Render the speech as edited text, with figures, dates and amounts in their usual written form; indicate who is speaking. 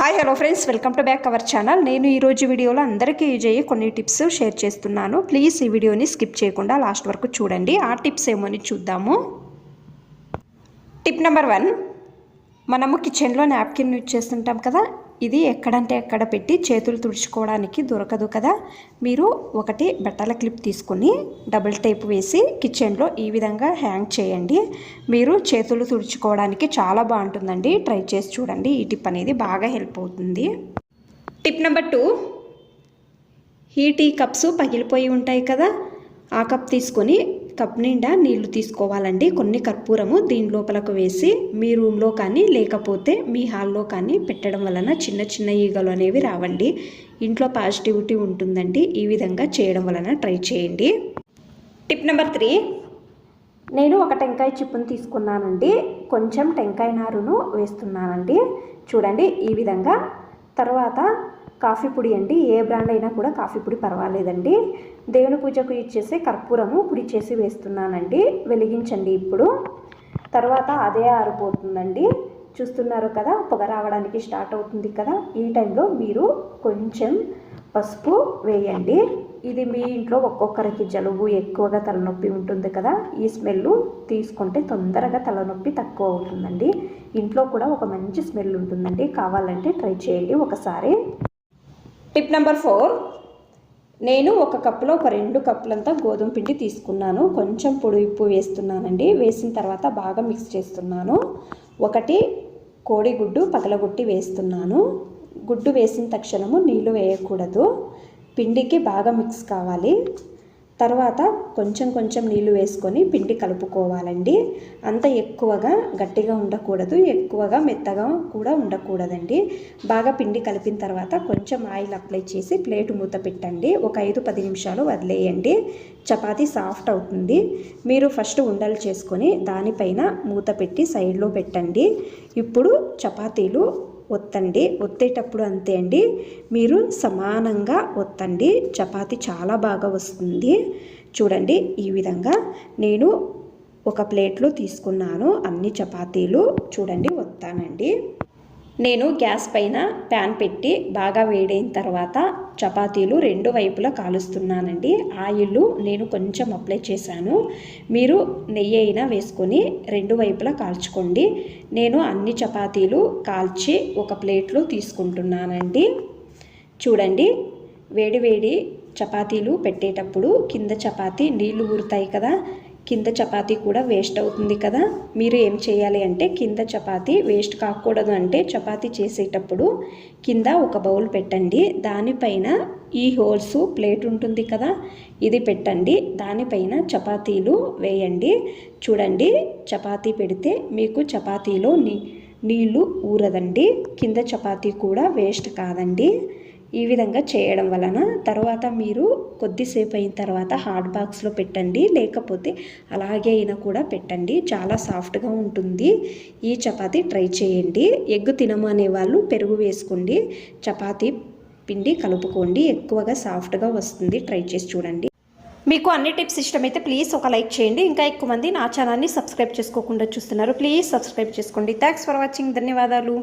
Speaker 1: Hi hello friends, welcome to back our channel. నేను ఈరోజు వీడియోలో అందరికీ యూజ్ అయ్యే కొన్ని టిప్స్ షేర్ చేస్తున్నాను. ప్లీజ్ ఈ వీడియోని స్కిప్ చేయకుండా లాస్ట్ వరకు చూడండి. ఆ టిప్స్ ఏమో అని చూద్దాము. టిప్ నెంబర్ 1, మనము కిచెన్లో నాప్కిన్ యూజ్ చేస్తుంటాం కదా, ఇది ఎక్కడంటే ఎక్కడ పెట్టి చేతులు తుడుచుకోవడానికి దొరకదు కదా. మీరు ఒకటి బట్టల క్లిప్ తీసుకొని డబుల్ టేప్ వేసి కిచెన్లో ఈ విధంగా హ్యాంగ్ చేయండి. మీరు చేతులు తుడుచుకోవడానికి చాలా బాగుంటుందండి. ట్రై చేసి చూడండి. ఈ టిప్ అనేది బాగా హెల్ప్ అవుతుంది. టిప్ నెంబర్ 2, ఈ టీ కప్స్ పగిలిపోయి ఉంటాయి కదా, ఆ కప్ తీసుకొని కప్ నిండా నీళ్లు తీసుకోవాలండి. కొన్ని కర్పూరము దీని లోపలకు వేసి మీ రూమ్లో కానీ లేకపోతే మీ హాల్లో కానీ పెట్టడం వలన చిన్న చిన్న ఈగలు అనేవి రావండి. ఇంట్లో పాజిటివిటీ ఉంటుందండి. ఈ విధంగా చేయడం వలన ట్రై చేయండి. టిప్ నెంబర్ 3, నేను ఒక టెంకాయ చిప్పును తీసుకున్నానండి. కొంచెం టెంకాయ నారును వేస్తున్నానండి. చూడండి ఈ విధంగా. తర్వాత కాఫీ పొడి అండి, ఏ బ్రాండ్ అయినా కూడా కాఫీ పొడి పర్వాలేదండి. దేవుని పూజకు ఇచ్చేసి కర్పూరము పొడి చేసి వేస్తున్నానండి. వెలిగించండి ఇప్పుడు. తర్వాత అదే ఆరిపోతుందండి. చూస్తున్నారు కదా, పొగ రావడానికి స్టార్ట్ అవుతుంది కదా. ఈ టైంలో మీరు కొంచెం పసుపు వేయండి. ఇది మీ ఇంట్లో ఒక్కొక్కరికి జలుబు, ఎక్కువగా తలనొప్పి ఉంటుంది కదా, ఈ స్మెల్ తీసుకుంటే తొందరగా తలనొప్పి తక్కువ అవుతుందండి. ఇంట్లో కూడా ఒక మంచి స్మెల్ ఉంటుందండి. కావాలంటే ట్రై చేయండి ఒకసారి. టిప్ నెంబర్ 4, నేను ఒక కప్పులో ఒక 2 కప్పులంతా గోధుమ పిండి తీసుకున్నాను. కొంచెం పొడి ఉప్పు వేస్తున్నానండి. వేసిన తర్వాత బాగా మిక్స్ చేస్తున్నాను. ఒకటి కోడిగుడ్డు పగలగొట్టి వేస్తున్నాను. గుడ్డు వేసిన తక్షణము నీళ్ళు వేయకూడదు. పిండికి బాగా మిక్స్ కావాలి. తర్వాత కొంచెం కొంచెం నీళ్ళు వేసుకొని పిండి కలుపుకోవాలండి. అంత ఎక్కువగా గట్టిగా ఉండకూడదు, ఎక్కువగా మెత్తగా కూడా ఉండకూడదండి. బాగా పిండి కలిపిన తర్వాత కొంచెం ఆయిల్ అప్లై చేసి ప్లేట్ మూత పెట్టండి. ఒక 5-10 నిమిషాలు వదిలేయండి. చపాతీ సాఫ్ట్ అవుతుంది. మీరు ఫస్ట్ ఉండలు చేసుకొని దానిపైన మూత పెట్టి సైడ్లో పెట్టండి. ఇప్పుడు చపాతీలు ఒత్తండి. ఒత్తేటప్పుడు అంతే అండి, మీరు సమానంగా ఒత్తండి. చపాతీ చాలా బాగా వస్తుంది. చూడండి ఈ విధంగా నేను ఒక ప్లేట్లో తీసుకున్నాను. అన్ని చపాతీలు చూడండి ఒత్తానండి. నేను గ్యాస్ పైన ప్యాన్ పెట్టి బాగా వేడైన తర్వాత చపాతీలు 2 వైపులా కాలుస్తున్నానండి. ఆయిల్ నేను కొంచెం అప్లై చేశాను. మీరు నెయ్యి అయినా వేసుకొని 2 వైపులా కాల్చుకోండి. నేను అన్ని చపాతీలు కాల్చి ఒక ప్లేట్లో తీసుకుంటున్నానండి. చూడండి, వేడి వేడి చపాతీలు పెట్టేటప్పుడు కింద చపాతీ నీళ్లు ఊరుతాయి కదా, కింద చపాతీ కూడా వేస్ట్ అవుతుంది కదా. మీరు ఏం చేయాలి అంటే, కింద చపాతీ వేస్ట్ కాకూడదు అంటే చపాతీ చేసేటప్పుడు కింద ఒక బౌల్ పెట్టండి. దానిపైన ఈ హోల్స్ ప్లేట్ ఉంటుంది కదా, ఇది పెట్టండి. దానిపైన చపాతీలు వేయండి. చూడండి, చపాతీ పెడితే మీకు చపాతీలో నీళ్ళు ఊరదండి. కింద చపాతీ కూడా వేస్ట్ కాదండి. ఈ విధంగా చేయడం వలన తర్వాత మీరు కొద్దిసేపు అయిన తర్వాత హాట్ బాక్స్లో పెట్టండి, లేకపోతే అలాగే అయినా కూడా పెట్టండి. చాలా సాఫ్ట్గా ఉంటుంది ఈ చపాతీ. ట్రై చేయండి. ఎగ్ తినము అనేవాళ్ళు పెరుగు వేసుకోండి. చపాతీ పిండి కలుపుకోండి, ఎక్కువగా సాఫ్ట్గా వస్తుంది. ట్రై చేసి చూడండి. మీకు అన్ని టిప్స్ ఇష్టమైతే ప్లీజ్ ఒక లైక్ చేయండి. ఇంకా ఎక్కువ మంది నా ఛానల్ని సబ్స్క్రైబ్ చేసుకోకుండా చూస్తున్నారు. ప్లీజ్ సబ్స్క్రైబ్ చేసుకోండి. Thanks for watching. ధన్యవాదాలు.